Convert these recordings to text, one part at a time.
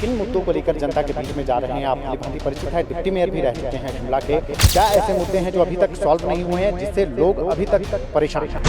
किन मुद्दों को लेकर जनता के बीच में जा रहे हैं आप भली परिचित है, डिप्टी मेयर भी रह चुके हैं शिमला के। क्या ऐसे मुद्दे हैं जो अभी तक सॉल्व नहीं हुए हैं जिससे लोग अभी तक परेशान हैं?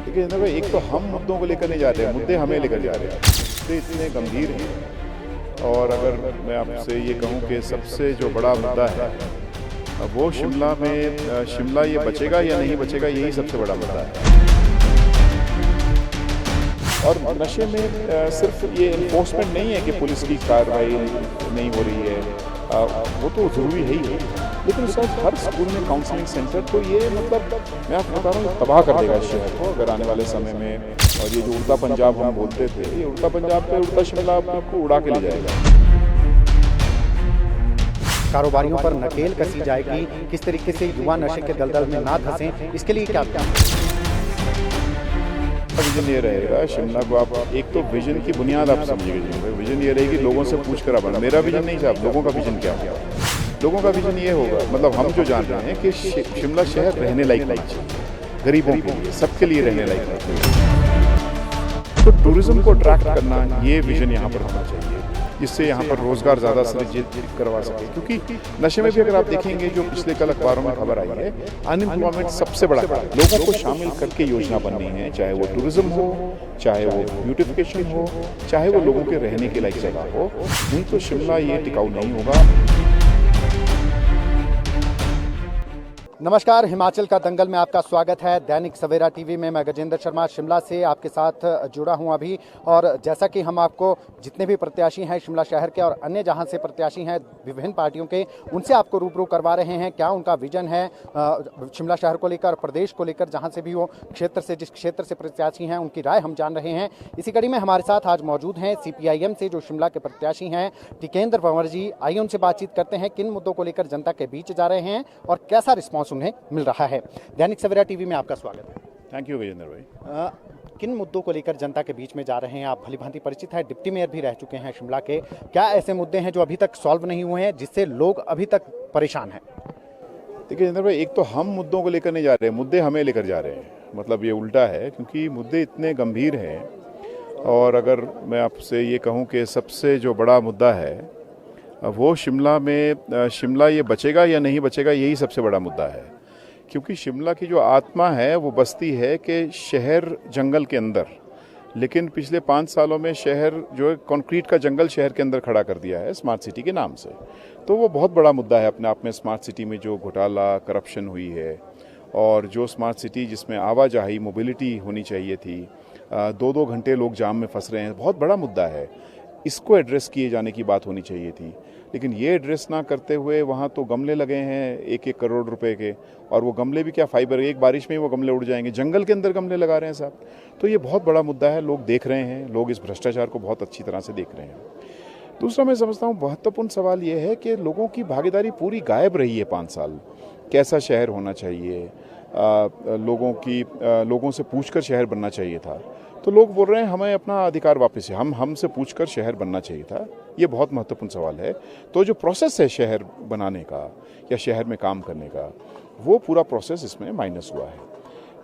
देखिए भाई, एक तो हम मुद्दों को लेकर नहीं जा रहे हैं, मुद्दे हमें लेकर जा रहे हैं। मुद्दे इतने गंभीर हैं और अगर मैं आपसे ये कहूँ कि सबसे जो बड़ा मुद्दा है वो शिमला में शिमला ये बचेगा या नहीं बचेगा, यही सबसे बड़ा मुद्दा है। और नशे में सिर्फ ये इन्फोर्समेंट नहीं है कि पुलिस की कार्रवाई नहीं हो रही है, वो तो ज़रूरी है ही है, लेकिन उसके बाद हर स्कूल में काउंसलिंग सेंटर, तो ये मतलब मैं आपको बता रहा हूँ तबाह कर देगा इस शहर को अगर आने वाले समय में। और ये जो उड़ता पंजाब हम बोलते थे, ये उड़ता पंजाब पे उड़ता शिमला आपको उड़ा के ले जाएगा। कारोबारियों पर नकेल कसी जाएगी, किस तरीके से युवा नशे के दलदल में ना धंसें, इसके लिए क्या विजन ये रहेगा शिमला को आप एक तो विजन की बुनियाद आप समझिएगा। विजन ये रहेगी लोगों से पूछ कर बना। मेरा विजन नहीं साहब, लोगों का विजन क्या होगा। लोगों का विजन ये होगा, मतलब हम जो जान रहे हैं कि शिमला शहर रहने लायक चाहिए, गरीबों के लिए, सबके लिए रहने लायक चाहिए। तो टूरिज्म को अट्रैक्ट करना, ये विजन यहाँ पर होना चाहिए, जिससे यहाँ पर रोजगार ज़्यादा सृजित करवा सके। क्योंकि नशे में भी अगर आप देखेंगे, जो पिछले कल अखबारों में खबर आई है, अनएम्प्लॉयमेंट सबसे बड़ा कारण। लोगों को शामिल करके योजना बननी है, चाहे वो टूरिज्म हो, चाहे वो ब्यूटिफिकेशन हो, चाहे वो लोगों के रहने के लायक जगह हो, नहीं तो शिमला ये टिकाऊ नहीं होगा। नमस्कार, हिमाचल का दंगल में आपका स्वागत है। दैनिक सवेरा टीवी में मैं गजेंद्र शर्मा शिमला से आपके साथ जुड़ा हूं अभी। और जैसा कि हम आपको जितने भी प्रत्याशी हैं शिमला शहर के और अन्य जहां से प्रत्याशी हैं विभिन्न पार्टियों के, उनसे आपको रूबरू करवा रहे हैं क्या उनका विजन है शिमला शहर को लेकर, प्रदेश को लेकर, जहां से भी वो क्षेत्र से, जिस क्षेत्र से प्रत्याशी हैं उनकी राय हम जान रहे हैं। इसी कड़ी में हमारे साथ आज मौजूद हैं CPIM से जो शिमला के प्रत्याशी हैं टिकेंद्र पंवर जी। आइए उनसे बातचीत करते हैं, किन मुद्दों को लेकर जनता के बीच जा रहे हैं और कैसा रिस्पॉन्स उन्हें मिल रहा है। दैनिक सवेरा टीवी में आपका स्वागत है। थैंक यू गजेंद्र भाई। किन मुद्दों को लेकर जनता के बीच में जा रहे हैं आप भली भांति परिचित है, डिप्टी मेयर भी रह चुके हैं शिमला के। क्या ऐसे मुद्दे हैं जो अभी तक सॉल्व नहीं हुए हैं जिससे लोग अभी तक परेशान हैं? देखिए गजेंद्र भाई, एक तो हम मुद्दों को लेकर नहीं जा रहे हैं, मुद्दे हमें लेकर जा रहे हैं। मतलब ये उल्टा है, क्योंकि मुद्दे इतने गंभीर हैं। और अगर मैं आपसे ये कहूँ कि सबसे जो बड़ा मुद्दा है वो शिमला में शिमला ये बचेगा या नहीं बचेगा, यही सबसे बड़ा मुद्दा है। क्योंकि शिमला की जो आत्मा है वो बसती है कि शहर जंगल के अंदर, लेकिन पिछले 5 सालों में शहर जो है कंक्रीट का जंगल शहर के अंदर खड़ा कर दिया है स्मार्ट सिटी के नाम से। तो वो बहुत बड़ा मुद्दा है अपने आप में। स्मार्ट सिटी में जो घोटाला, करप्शन हुई है, और जो स्मार्ट सिटी जिसमें आवाजाही, मोबिलिटी होनी चाहिए थी, 2-2 घंटे लोग जाम में फंस रहे हैं, बहुत बड़ा मुद्दा है। इसको एड्रेस किए जाने की बात होनी चाहिए थी, लेकिन ये एड्रेस ना करते हुए वहाँ तो गमले लगे हैं 1-1 करोड़ रुपए के, और वो गमले भी क्या फाइबर, एक बारिश में ही वो गमले उड़ जाएंगे। जंगल के अंदर गमले लगा रहे हैं साहब। तो ये बहुत बड़ा मुद्दा है, लोग देख रहे हैं, लोग इस भ्रष्टाचार को बहुत अच्छी तरह से देख रहे हैं। दूसरा मैं समझता हूँ महत्वपूर्ण सवाल ये है कि लोगों की भागीदारी पूरी गायब रही है 5 साल। कैसा शहर होना चाहिए, लोगों से पूछकर शहर बनना चाहिए था। तो लोग बोल रहे हैं हमें अपना अधिकार वापस है, हमसे पूछकर शहर बनना चाहिए था। ये बहुत महत्वपूर्ण सवाल है। तो जो प्रोसेस है शहर बनाने का या शहर में काम करने का, वो पूरा प्रोसेस इसमें माइनस हुआ है।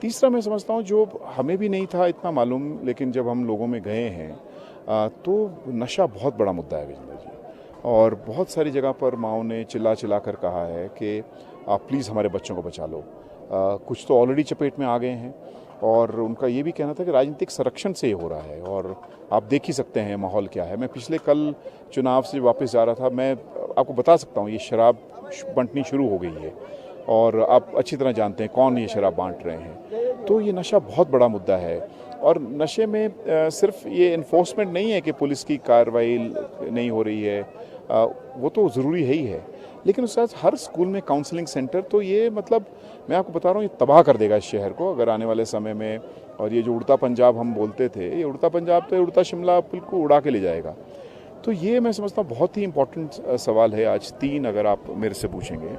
तीसरा मैं समझता हूँ जो हमें भी नहीं था इतना मालूम, लेकिन जब हम लोगों में गए हैं तो नशा बहुत बड़ा मुद्दा है गजेंद्र जी। और बहुत सारी जगह पर माओ ने चिल्ला कर कहा है कि आप प्लीज़ हमारे बच्चों को बचा लो। कुछ तो ऑलरेडी चपेट में आ गए हैं, और उनका ये भी कहना था कि राजनीतिक संरक्षण से ये हो रहा है। और आप देख ही सकते हैं माहौल क्या है। मैं पिछले कल चुनाव से वापस जा रहा था, मैं आपको बता सकता हूँ ये शराब बंटनी शुरू हो गई है, और आप अच्छी तरह जानते हैं कौन ये शराब बांट रहे हैं। तो ये नशा बहुत बड़ा मुद्दा है। और नशे में सिर्फ ये इन्फोर्समेंट नहीं है कि पुलिस की कार्रवाई नहीं हो रही है, वो तो ज़रूरी है ही है, लेकिन उसके साथ हर स्कूल में काउंसलिंग सेंटर, तो ये मतलब मैं आपको बता रहा हूँ ये तबाह कर देगा इस शहर को अगर आने वाले समय में। और ये जो उड़ता पंजाब हम बोलते थे, ये उड़ता पंजाब तो उड़ता शिमला बिल्कुल उड़ा के ले जाएगा। तो ये मैं समझता हूँ बहुत ही इंपॉर्टेंट सवाल है आज 3 अगर आप मेरे से पूछेंगे।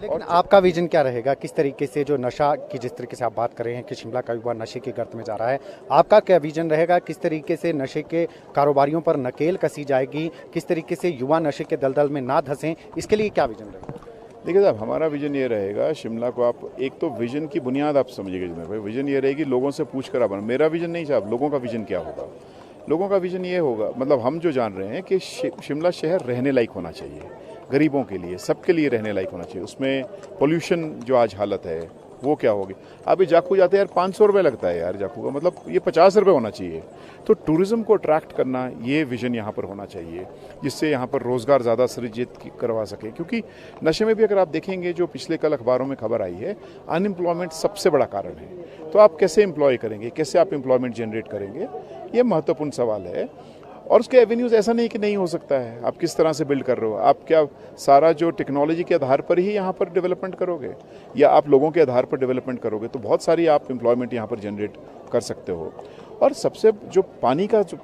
लेकिन आपका विजन क्या रहेगा, किस तरीके से जो नशा की, जिस तरीके से आप बात कर रहे हैं कि शिमला का युवा नशे की गर्त में जा रहा है, आपका क्या विजन रहेगा? किस तरीके से नशे के कारोबारियों पर नकेल कसी जाएगी, किस तरीके से युवा नशे के दलदल में ना धंसें, इसके लिए क्या विजन रहेगा? देखिए साहब, हमारा विजन ये रहेगा शिमला को आप एक तो विजन की बुनियाद आप समझिएगा भाई। विजन ये रहेगी लोगों से पूछ कर बना। मेरा विजन नहीं साहब, लोगों का विजन क्या होगा। लोगों का विजन ये होगा, मतलब हम जो जान रहे हैं कि शिमला शहर रहने लायक होना चाहिए, गरीबों के लिए, सबके लिए रहने लायक होना चाहिए। उसमें पोल्यूशन जो आज हालत है वो क्या होगी। अभी जाखू जाते यार 500 रुपये लगता है यार जाखू का, मतलब ये 50 रुपये होना चाहिए। तो टूरिज्म को अट्रैक्ट करना, ये विजन यहाँ पर होना चाहिए, जिससे यहाँ पर रोज़गार ज़्यादा सृजित करवा सके। क्योंकि नशे में भी अगर आप देखेंगे, जो पिछले कल अखबारों में खबर आई है, अनएम्प्लॉयमेंट सबसे बड़ा कारण है। तो आप कैसे एम्प्लॉय करेंगे, कैसे आप एम्प्लॉयमेंट जनरेट करेंगे, ये महत्वपूर्ण सवाल है। और उसके एवेन्यूज़ ऐसा नहीं कि नहीं हो सकता है, आप किस तरह से बिल्ड कर रहे हो। आप क्या सारा जो टेक्नोलॉजी के आधार पर ही यहाँ पर डेवलपमेंट करोगे, या आप लोगों के आधार पर डेवलपमेंट करोगे, तो बहुत सारी आप एम्प्लॉयमेंट यहाँ पर जनरेट कर सकते हो। और सबसे जो पानी का जो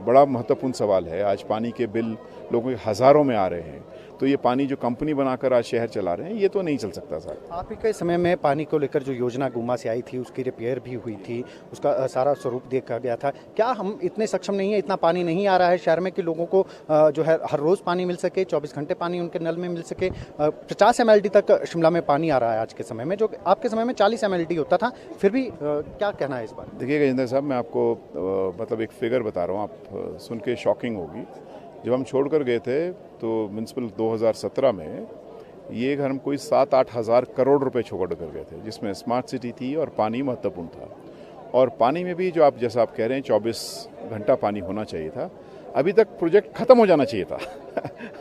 बड़ा महत्वपूर्ण सवाल है, आज पानी के बिल लोगों के हज़ारों में आ रहे हैं, तो ये पानी जो कंपनी बनाकर आज शहर चला रहे हैं, ये तो नहीं चल सकता सर। आप ही के समय में पानी को लेकर जो योजना गुम्मा से आई थी, उसकी रिपेयर भी हुई थी, उसका सारा स्वरूप देखा गया था। क्या हम इतने सक्षम नहीं है, इतना पानी नहीं आ रहा है शहर में कि लोगों को जो है हर रोज़ पानी मिल सके, 24 घंटे पानी उनके नल में मिल सके। 50 mld तक शिमला में पानी आ रहा है आज के समय में, जो आपके समय में 40 mld होता था। फिर भी क्या कहना है इस बार? देखिए गजेंद्र साहब, मैं आपको मतलब एक फिगर बता रहा हूँ, आप सुन के शॉकिंग होगी। जब हम छोड़कर गए थे तो म्यूनसिपल 2017 में ये घर हम कोई 7-8 हज़ार करोड़ रुपए छोड़ कर गए थे, जिसमें स्मार्ट सिटी थी और पानी महत्वपूर्ण था। और पानी में भी जो आप जैसा आप कह रहे हैं 24 घंटा पानी होना चाहिए था। अभी तक प्रोजेक्ट खत्म हो जाना चाहिए था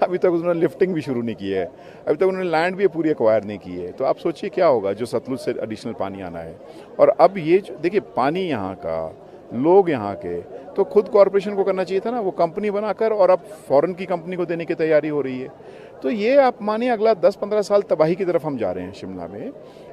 अभी तक उन्होंने लिफ्टिंग भी शुरू नहीं की है, अभी तक उन्होंने लैंड भी पूरी एक्वायर नहीं की है। तो आप सोचिए क्या होगा जो सतलुज से एडिशनल पानी आना है। और अब ये देखिए, पानी यहाँ का, लोग यहाँ के, तो खुद कॉरपोरेशन को करना चाहिए था ना, वो कंपनी बनाकर, और अब फॉरेन की कंपनी को देने की तैयारी हो रही है। तो ये आप मानिए अगला 10-15 साल तबाही की तरफ हम जा रहे हैं शिमला में।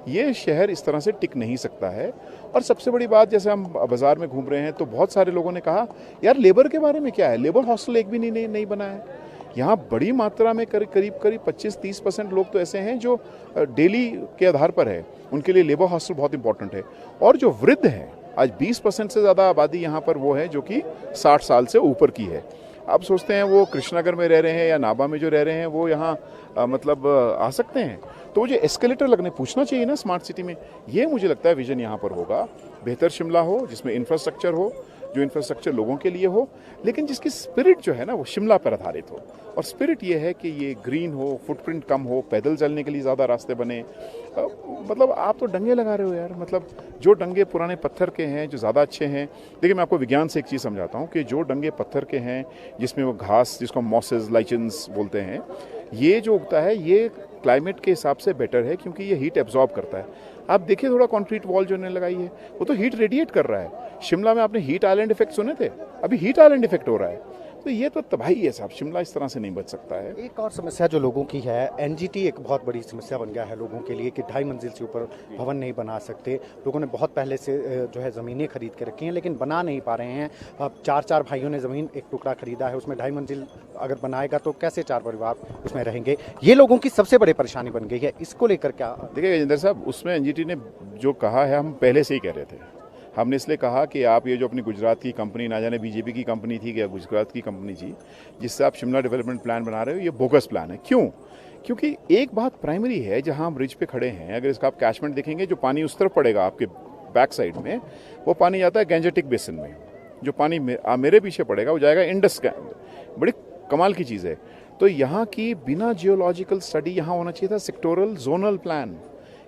ये शहर इस तरह से टिक नहीं सकता है। और सबसे बड़ी बात, जैसे हम बाजार में घूम रहे हैं तो बहुत सारे लोगों ने कहा यार लेबर के बारे में क्या है, लेबर हॉस्टल एक भी नहीं बना है। यहाँ बड़ी मात्रा में करीब 25-30% लोग तो ऐसे हैं जो डेली के आधार पर है, उनके लिए लेबर हॉस्टल बहुत इंपॉर्टेंट है। और जो वृद्ध हैं, आज 20% से ज़्यादा आबादी यहाँ पर वो है जो कि 60 साल से ऊपर की है। आप सोचते हैं वो कृष्णनगर में रह रहे हैं या नाबा में जो रह रहे हैं वो यहाँ मतलब आ सकते हैं। तो मुझे एस्केलेटर लगने पूछना चाहिए ना स्मार्ट सिटी में। ये मुझे लगता है विजन यहाँ पर होगा, बेहतर शिमला हो जिसमें इंफ्रास्ट्रक्चर हो, जो इंफ्रास्ट्रक्चर लोगों के लिए हो, लेकिन जिसकी स्पिरिट जो है ना वो शिमला पर आधारित हो। और स्पिरिट ये है कि ये ग्रीन हो, फुटप्रिंट कम हो, पैदल चलने के लिए ज़्यादा रास्ते बने। मतलब आप तो डंगे लगा रहे हो यार, मतलब जो डंगे पुराने पत्थर के हैं जो ज़्यादा अच्छे हैं। देखिए मैं आपको विज्ञान से एक चीज़ समझाता हूँ कि जो डंगे पत्थर के हैं जिसमें वो घास, जिसको मॉसेस, लाइचन्स बोलते हैं, ये जो उगता है ये क्लाइमेट के हिसाब से बेटर है क्योंकि ये हीट एब्जॉर्ब करता है। आप देखिए थोड़ा कंक्रीट वॉल जो इन्होंने लगाई है वो तो हीट रेडिएट कर रहा है। शिमला में आपने हीट आइलैंड इफेक्ट सुने थे, अभी हीट आइलैंड इफेक्ट हो रहा है। तो ये तो तबाही है साहब, शिमला इस तरह से नहीं बच सकता है। एक और समस्या जो लोगों की है, एनजीटी एक बहुत बड़ी समस्या बन गया है लोगों के लिए कि 2.5 मंजिल से ऊपर भवन नहीं बना सकते। लोगों ने बहुत पहले से जो है ज़मीनें खरीद के रखी हैं लेकिन बना नहीं पा रहे हैं। अब 4 भाइयों ने ज़मीन एक टुकड़ा खरीदा है, उसमें 2.5 मंजिल अगर बनाएगा तो कैसे 4 परिवार उसमें रहेंगे। ये लोगों की सबसे बड़ी परेशानी बन गई है। इसको लेकर क्या? देखिए गजेंद्र साहब, उसमें एनजीटी ने जो कहा है हम पहले से ही कह रहे थे। हमने इसलिए कहा कि आप ये जो अपनी गुजरात की कंपनी, ना जाने बीजेपी की कंपनी थी या गुजरात की कंपनी थी, जिससे आप शिमला डेवलपमेंट प्लान बना रहे हो, ये बोगस प्लान है। क्यों? क्योंकि एक बात प्राइमरी है, जहां हम रिज पे खड़े हैं, अगर इसका आप कैचमेंट देखेंगे, जो पानी उस तरफ पड़ेगा आपके बैक साइड में, वो पानी जाता है गैंजेटिक बेसिन में। जो पानी मेरे पीछे पड़ेगा वो जाएगा इंडस। बड़ी कमाल की चीज़ है। तो यहाँ की बिना जियोलॉजिकल स्टडी यहाँ होना चाहिए था सेक्टोरल जोनल प्लान,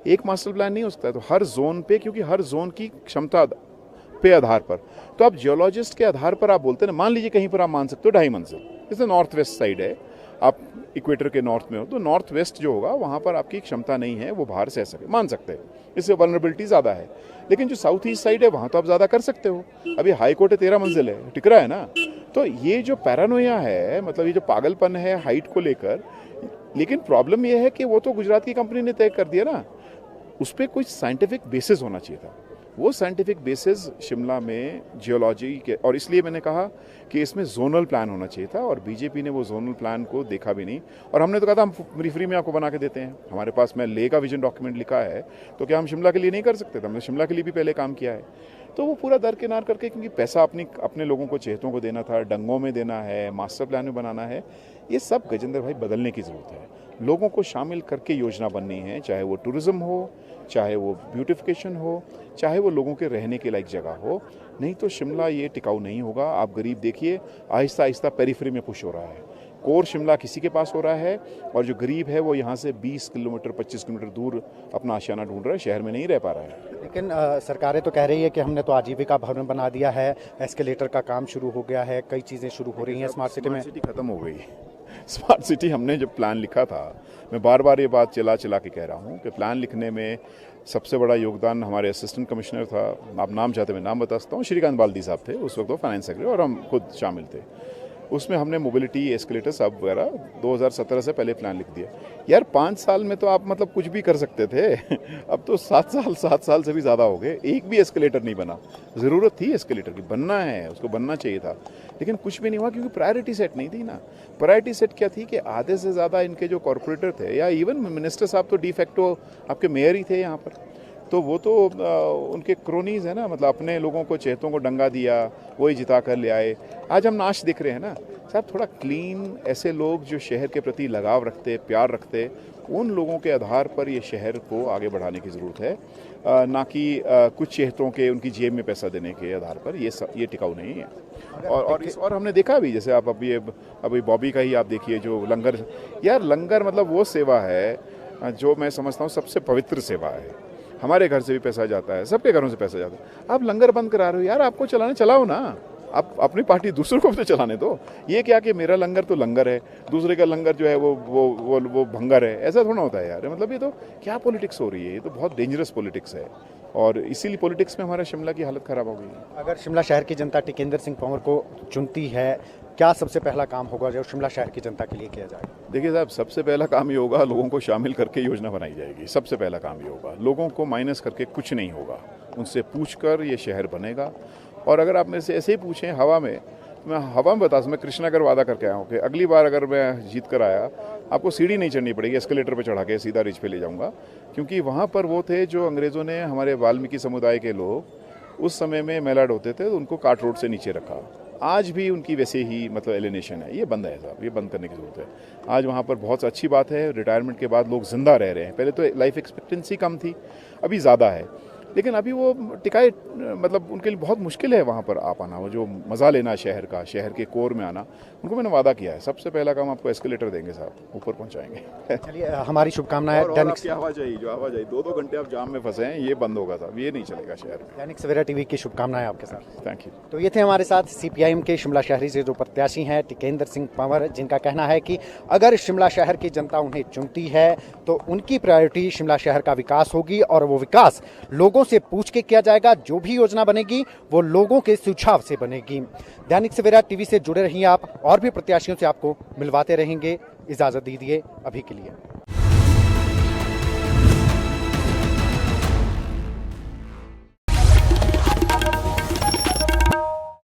एक मास्टर प्लान नहीं हो सकता है। तो हर जोन पे, क्योंकि हर जोन की क्षमता पे आधार पर, तो आप जियोलॉजिस्ट के आधार पर आप बोलते हैं ना, मान लीजिए कहीं पर आप मान सकते हो 2.5 मंजिल, जैसे नॉर्थ वेस्ट साइड है, आप इक्वेटर के नॉर्थ में हो, तो नॉर्थ वेस्ट जो होगा वहाँ पर आपकी क्षमता नहीं है, वो बाहर से सके, मान सकते हैं, इससे वल्नरेबिलिटी ज़्यादा है। लेकिन जो साउथ ईस्ट साइड है वहाँ तो आप ज़्यादा कर सकते हो। अभी हाई कोर्ट है 13 मंजिल है, टिक रहा है ना। तो ये जो पैरानोया है, मतलब ये जो पागलपन है हाइट को लेकर, लेकिन प्रॉब्लम ये है कि वो तो गुजरात की कंपनी ने तय कर दिया ना, उस पर कोई साइंटिफिक बेसिस होना चाहिए था। वो साइंटिफिक बेसिस शिमला में जियोलॉजी के, और इसलिए मैंने कहा कि इसमें जोनल प्लान होना चाहिए था, और बीजेपी ने वो जोनल प्लान को देखा भी नहीं। और हमने तो कहा था हम फ्री में आपको बना के देते हैं, हमारे पास मैं ले का विजन डॉक्यूमेंट लिखा है, तो क्या हम शिमला के लिए नहीं कर सकते थे? हमने शिमला के लिए भी पहले काम किया है। तो वो पूरा दरकिनार करके, क्योंकि पैसा अपने लोगों को, चहेतों को देना था, डंगों में देना है, मास्टर प्लान में बनाना है, ये सब गजेंद्र भाई बदलने की ज़रूरत है। लोगों को शामिल करके योजना बननी है, चाहे वो टूरिज्म हो, चाहे वो ब्यूटिफिकेशन हो, चाहे वो लोगों के रहने के लायक जगह हो। नहीं तो शिमला ये टिकाऊ नहीं होगा। आप गरीब देखिए, आहिस्ता आहिस्ता पेरिफेरी में पुश हो रहा है। कोर शिमला किसी के पास हो रहा है और जो गरीब है वो यहाँ से 20 किलोमीटर 25 किलोमीटर दूर अपना आशियाना ढूंढ रहा है, शहर में नहीं रह पा रहा है। लेकिन सरकारें तो कह रही है कि हमने तो आजीविका भवन बना दिया है, एस्केलेटर का काम शुरू हो गया है, कई चीज़ें शुरू हो रही हैं स्मार्ट सिटी में। सिटी खत्म हो गई। स्मार्ट सिटी हमने जब प्लान लिखा था, मैं बार बार ये बात चला के कह रहा हूँ कि प्लान लिखने में सबसे बड़ा योगदान हमारे असिस्टेंट कमिश्नर था, आप नाम चाहते मैं नाम बता सकता हूँ, श्रीकांत बाल्दी साहब थे उस वक्त, वो फाइनेंस सेक्रेटरी, और हम खुद शामिल थे। उसमें हमने मोबिलिटी एस्केलेटर सब वगैरह 2017 से पहले प्लान लिख दिया। यार 5 साल में तो आप मतलब कुछ भी कर सकते थे। अब तो 7 साल से भी ज़्यादा हो गए, एक भी एस्केलेटर नहीं बना। ज़रूरत थी एस्केलेटर की, बनना है, उसको बनना चाहिए था, लेकिन कुछ भी नहीं हुआ क्योंकि प्रायोरिटी सेट नहीं थी ना। प्रायोरिटी सेट क्या थी कि आधे से ज़्यादा इनके जो कॉरपोरेटर थे या इवन मिनिस्टर साहब तो डिफेक्टो आपके मेयर ही थे यहाँ पर, तो वो तो उनके क्रोनीज है ना, मतलब अपने लोगों को, चेहतों को डंगा दिया, वही जिता कर ले आए। आज हम नाश देख रहे हैं ना साहब। थोड़ा क्लीन, ऐसे लोग जो शहर के प्रति लगाव रखते, प्यार रखते, उन लोगों के आधार पर ये शहर को आगे बढ़ाने की ज़रूरत है, ना कि कुछ चेहतों के उनकी जेब में पैसा देने के आधार पर। ये टिकाऊ नहीं है। और हमने देखा भी, जैसे आप अभी बॉबी का ही आप देखिए, जो लंगर, यार लंगर मतलब वो सेवा है जो मैं समझता हूँ सबसे पवित्र सेवा है। हमारे घर से भी पैसा जाता है, सबके घरों से पैसा जाता है। आप लंगर बंद करा रहे हो, यार आपको चलाओ ना, आप अपनी पार्टी दूसरों को भी तो चलाने दो। ये क्या कि मेरा लंगर तो लंगर है, दूसरे का लंगर जो है वो भंगर है, ऐसा थोड़ा होता है यार। मतलब ये तो क्या पॉलिटिक्स हो रही है, ये तो बहुत डेंजरस पॉलिटिक्स है, और इसीलिए पॉलिटिक्स में हमारा शिमला की हालत खराब हो गई है। अगर शिमला शहर की जनता टिकेंद्र सिंह पंवर को चुनती है, क्या सबसे पहला काम होगा जो शिमला शहर की जनता के लिए किया जाए? देखिए साहब, सबसे पहला काम ये होगा, लोगों को शामिल करके योजना बनाई जाएगी। सबसे पहला काम ये होगा, लोगों को माइनस करके कुछ नहीं होगा, उनसे पूछकर ये शहर बनेगा। और अगर आप मेरे से ऐसे ही पूछें हवा में, तो मैं हवा में बता सकता, मैं कृष्णागढ़ वादा करके आया हूँ कि अगली बार अगर मैं जीत कर आया, आपको सीढ़ी नहीं चढ़नी पड़ेगी, एस्केलेटर पे चढ़ा के सीधा रिज पे ले जाऊँगा। क्योंकि वहाँ पर वो थे जो अंग्रेज़ों ने, हमारे वाल्मीकि समुदाय के लोग उस समय में मेलाड होते थे तो उनको काट रोड से नीचे रखा। आज भी उनकी वैसे ही मतलब एलिनेशन है, ये बंद है साहब, ये बंद करने की जरूरत है। आज वहाँ पर बहुत अच्छी बात है, रिटायरमेंट के बाद लोग जिंदा रह रहे हैं। पहले तो लाइफ एक्सपेक्टेंसी कम थी, अभी ज़्यादा है, लेकिन अभी वो टिकाए, मतलब उनके लिए बहुत मुश्किल है वहाँ पर आ पाना, वो जो मज़ा लेना शहर का, शहर के कोर में आना। उनको मैंने वादा किया है, सबसे पहला काम आपको एस्केलेटर देंगे साहब, ऊपर पहुँचाएंगे। चलिए, हमारी शुभकामनाएं। और आपकी आवाजाही, जो आवाजाही 2-2 घंटे आप जाम में फंसे हैं, ये बंद होगा साहब, ये नहीं चलेगा शहर में। दैनिक सवेरा टीवी की शुभकामनाएं आपके साथ। Thank you. तो ये थे हमारे साथ सीपीआईएम के शिमला शहरी से जो प्रत्याशी हैं टिकेंद्र सिंह पंवर, जिनका कहना है कि अगर शिमला शहर की जनता उन्हें चुनती है तो उनकी प्रायोरिटी शिमला शहर का विकास होगी, और वो विकास लोगों से पूछ के किया जाएगा। जो भी योजना बनेगी वो लोगों के सुझाव से बनेगी। दैनिक सवेरा टीवी से जुड़े रहिए आप, और भी प्रत्याशियों से आपको मिलवाते रहेंगे। इजाजत दीजिए अभी के लिए।